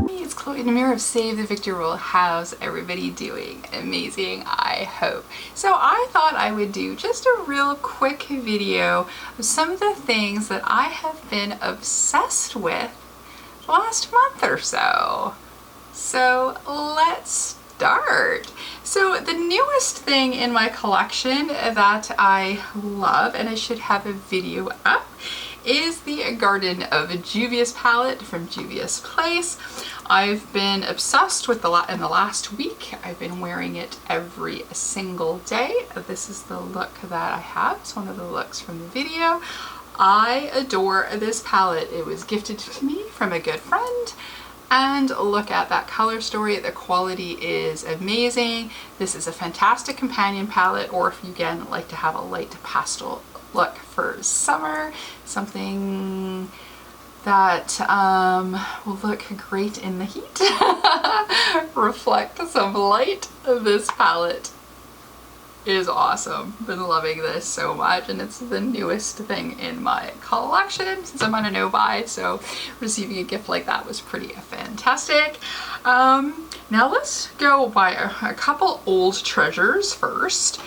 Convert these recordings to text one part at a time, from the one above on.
It's Chloe in the mirror of Save the Victor Rule. How's everybody doing? Amazing, I hope. So I thought I would do just a real quick video of some of the things that I have been obsessed with the last month or so. So let's start. So the newest thing in my collection that I love, and I should have a video up, is the Garden of Juvia's palette from Juvia's Place. I've been obsessed with in the last week. I've been wearing it every single day. This is the look that I have. It's one of the looks from the video. I adore this palette. It was gifted to me from a good friend. And look at that color story. The quality is amazing. This is a fantastic companion palette, or if you again like to have a light pastel look for summer, something that will look great in the heat, reflect some light. This palette is awesome. Been loving this so much, and it's the newest thing in my collection since I'm on a no buy, so receiving a gift like that was pretty fantastic. Now let's go by a couple old treasures first.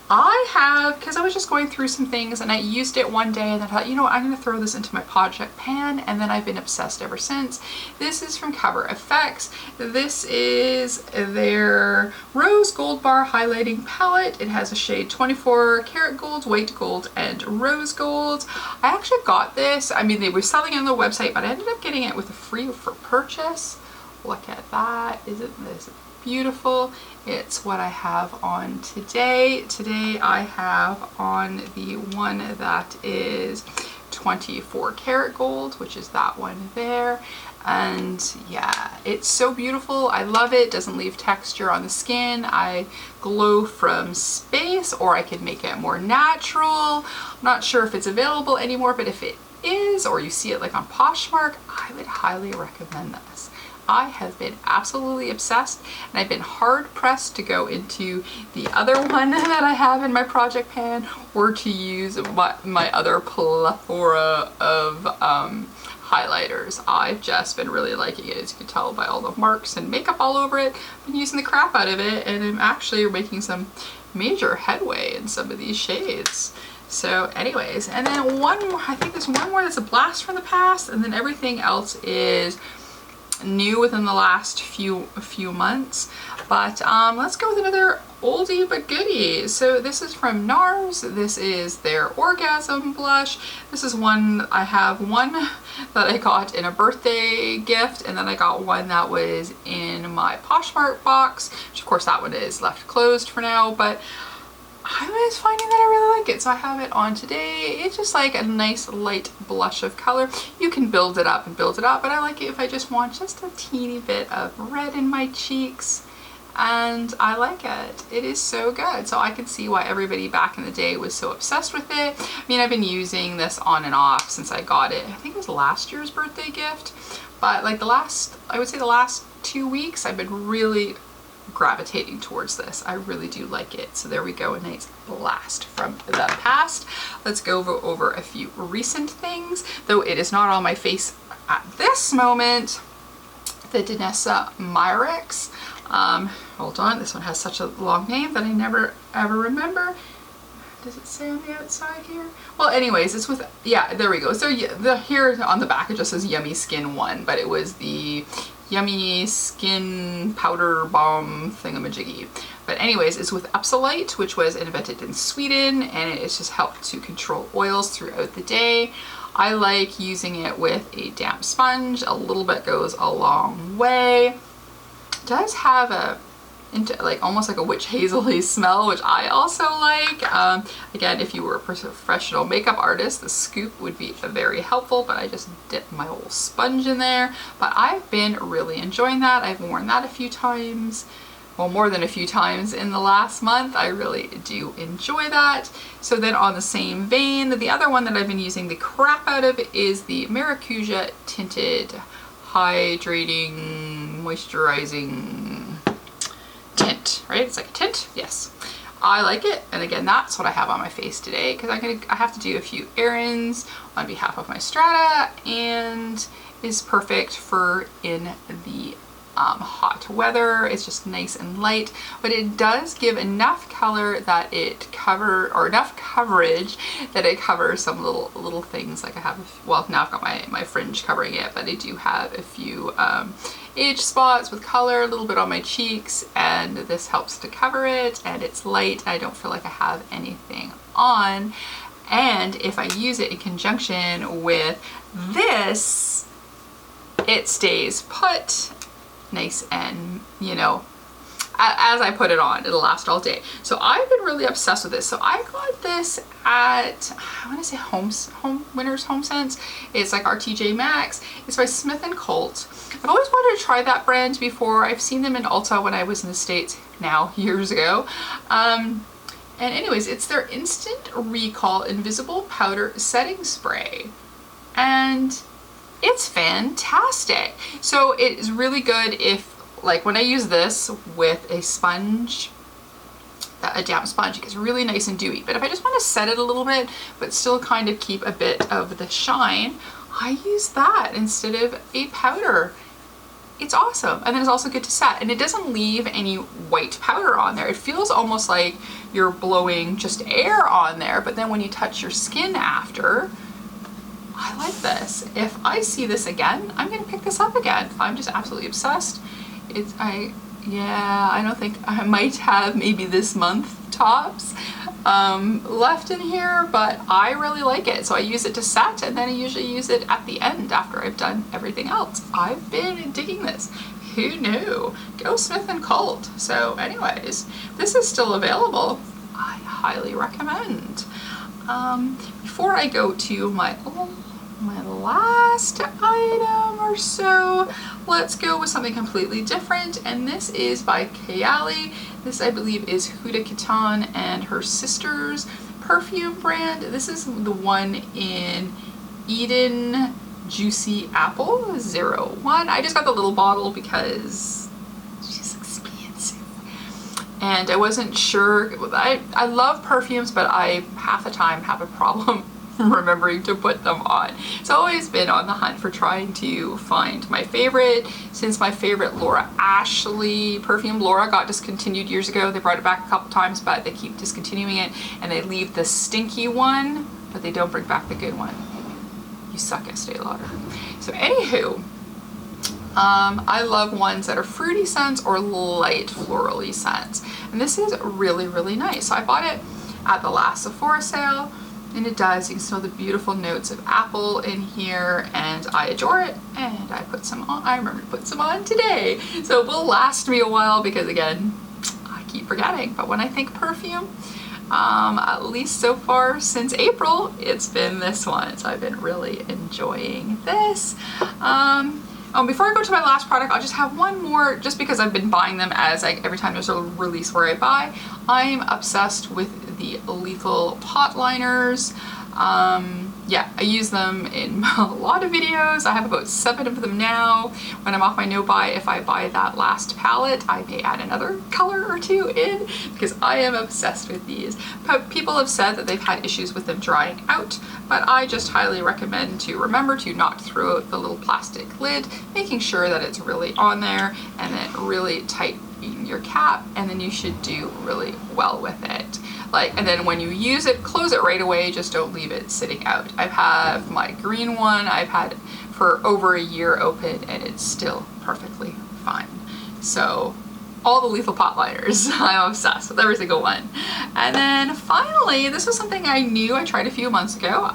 I have, because I was just going through some things and I used it one day and I thought, you know what, I'm going to throw this into my project pan, and then I've been obsessed ever since. This is from Cover FX. This is their Rose Gold Bar Highlighting Palette. It has a shade 24 karat gold, white gold, and rose gold. I actually got this, I mean they were selling it on the website, but I ended up getting it with a free for purchase. Look at that, isn't this beautiful? It's what I have on today. Today I have on the one that is 24 karat gold, which is that one there. And yeah, it's so beautiful. I love it. Doesn't leave texture on the skin. I glow from space, or I could make it more natural. I'm not sure if it's available anymore, but if it is, or you see it like on Poshmark, I would highly recommend this. I have been absolutely obsessed, and I've been hard pressed to go into the other one that I have in my project pan, or to use my other plethora of highlighters. I've just been really liking it, as you can tell by all the marks and makeup all over it. I've been using the crap out of it, and I'm actually making some major headway in some of these shades. So anyways, and then one more, I think there's one more that's a blast from the past, and then everything else is new within the last few months. But let's go with another oldie but goodie. So this is from NARS. This is their Orgasm blush. This is one, I have one that I got in a birthday gift, and then I got one that was in my Poshmark box, which of course that one is left closed for now, but I was finding that I really like it, so I have it on today. It's just like a nice light blush of color. You can build it up and build it up, but I like it if I just want just a teeny bit of red in my cheeks, and I like it. It is so good. So I can see why everybody back in the day was so obsessed with it. I mean, I've been using this on and off since I got it. I think it was last year's birthday gift, but like I would say the last 2 weeks, I've been really gravitating towards this. I really do like it. So there we go, a nice blast from the past. Let's go over a few recent things, though it is not on my face at this moment. The Danessa Myrix. Hold on, this one has such a long name that I never ever remember. Does it say on the outside here? Well, anyways, it's with, yeah, there we go. So yeah, here on the back it just says Yummy Skin 1, but it was the Yummy Skin Powder Balm thingamajiggy. But anyways, it's with Epsolite, which was invented in Sweden, and it's just helped to control oils throughout the day. I like using it with a damp sponge. A little bit goes a long way. It does have a like almost like a witch hazily smell, which I also like. Again, if you were a professional makeup artist, the scoop would be very helpful, but I just dip my whole sponge in there. But I've been really enjoying that. I've worn that a few times, well, more than a few times in the last month. I really do enjoy that. So then on the same vein, the other one that I've been using the crap out of is the Maracuja Tinted Hydrating Moisturizing Tint, right? It's like a tint, yes. I like it. And again, that's what I have on my face today because I have to do a few errands on behalf of my Strata, and is perfect for in the hot weather. It's just nice and light, but it does give enough color that it enough coverage that it covers some little things. Like I have, well, now I've got my fringe covering it, but I do have a few age spots with color, a little bit on my cheeks, and this helps to cover it, and it's light. I don't feel like I have anything on. And if I use it in conjunction with this, it stays put nice, and you know, as I put it on, it'll last all day. So I've been really obsessed with this. So I got this at, I want to say Winners Home Sense. It's like RTJ Maxx. It's by Smith & Colt. I've always wanted to try that brand before. I've seen them in Ulta when I was in the States now, years ago. And anyways, it's their Instant Recall Invisible Powder Setting Spray. And it's fantastic. So it is really good if, like, when I use this with a sponge, a damp sponge, it gets really nice and dewy. But if I just want to set it a little bit, but still kind of keep a bit of the shine, I use that instead of a powder. It's awesome. And then it's also good to set, and it doesn't leave any white powder on there. It feels almost like you're blowing just air on there, but then when you touch your skin after, I like this. If I see this again, I'm gonna pick this up again. I'm just absolutely obsessed. I don't think I might have maybe this month tops left in here, but I really like it. So I use it to set, and then I usually use it at the end after I've done everything else. I've been digging this. Who knew? Go Smith & Colt. So anyways, this is still available. I highly recommend. Before I go to my last item or so, let's go with something completely different, and this is by Kayali. This, I believe, is Huda Kattan and her sister's perfume brand. This is the one in Eden Juicy Apple 01. I just got the little bottle because she's expensive, and I wasn't sure. I love perfumes, but I half the time have a problem remembering to put them on. So I've always been on the hunt for trying to find my favorite. Since my favorite Laura Ashley perfume, Laura, got discontinued years ago. They brought it back a couple times, but they keep discontinuing it, and they leave the stinky one, but they don't bring back the good one. You suck, Estee Lauder. So anywho, I love ones that are fruity scents or light florally scents, and this is really, really nice. So I bought it at the last Sephora sale, and it does. You can smell the beautiful notes of apple in here, and I adore it, and I put some on. I remember to put some on today, so it will last me a while because, again, I keep forgetting. But when I think perfume, at least so far since April, it's been this one. So I've been really enjoying this. Before I go to my last product, I'll just have one more, just because I've been buying them as every time there's a release where I buy. I'm obsessed with the Lethal Pot Liners. Yeah, I use them in a lot of videos. I have about 7 of them now. When I'm off my no-buy, if I buy that last palette, I may add another color or 2 in, because I am obsessed with these. People have said that they've had issues with them drying out, but I just highly recommend to remember to not throw out the little plastic lid, making sure that it's really on there, and then really tighten your cap, and then you should do really well with it. And then when you use it, close it right away, just don't leave it sitting out. I have my green one, I've had for over a year open, and it's still perfectly fine. So all the Lethal Pot Liners, I'm obsessed with every single one. And then finally, this was something I knew I tried a few months ago,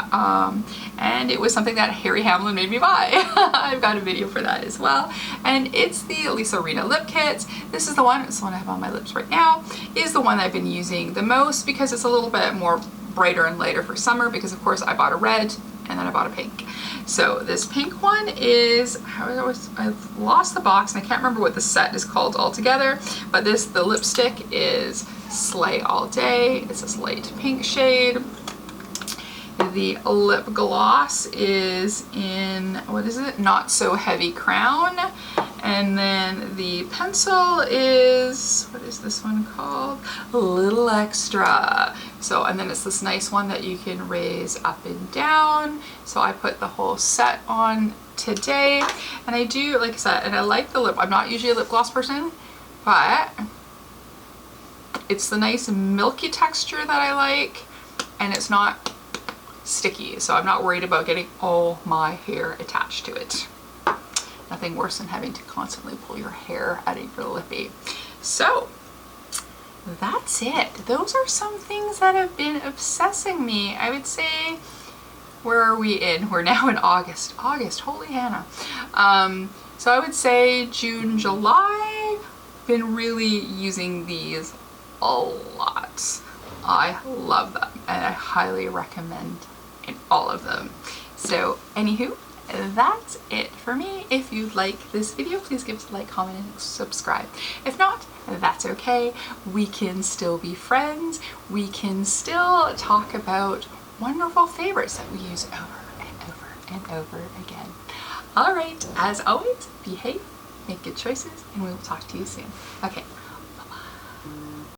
and it was something that Harry Hamlin made me buy. I've got a video for that as well, and it's the Lisa Rena lip kits. This is the one, it's the one I have on my lips right now, is the one I've been using the most because it's a little bit more brighter and lighter for summer, because of course I bought a red and then I bought a pink. So this pink one is, I've lost the box and I can't remember what the set is called altogether, but the lipstick is Slay All Day. It's this light pink shade. The lip gloss is in, what is it? Not So Heavy Crown. And then the pencil is, what is this one called? A Little Extra. So, and then it's this nice one that you can raise up and down. So I put the whole set on today. And I do, like I said, and I like the lip. I'm not usually a lip gloss person, but it's the nice milky texture that I like, and it's not sticky. So I'm not worried about getting all my hair attached to it. Nothing worse than having to constantly pull your hair out of your lippy. So that's it. Those are some things that have been obsessing me. I would say, where are we in? We're now in August. August, holy Hannah. So I would say June, July, been really using these a lot. I love them and I highly recommend all of them. So anywho, that's it for me. If you like this video, please give us a like, comment, and subscribe. If not, that's okay. We can still be friends. We can still talk about wonderful favorites that we use over and over and over again. All right, as always, behave, make good choices, and we will talk to you soon. Okay.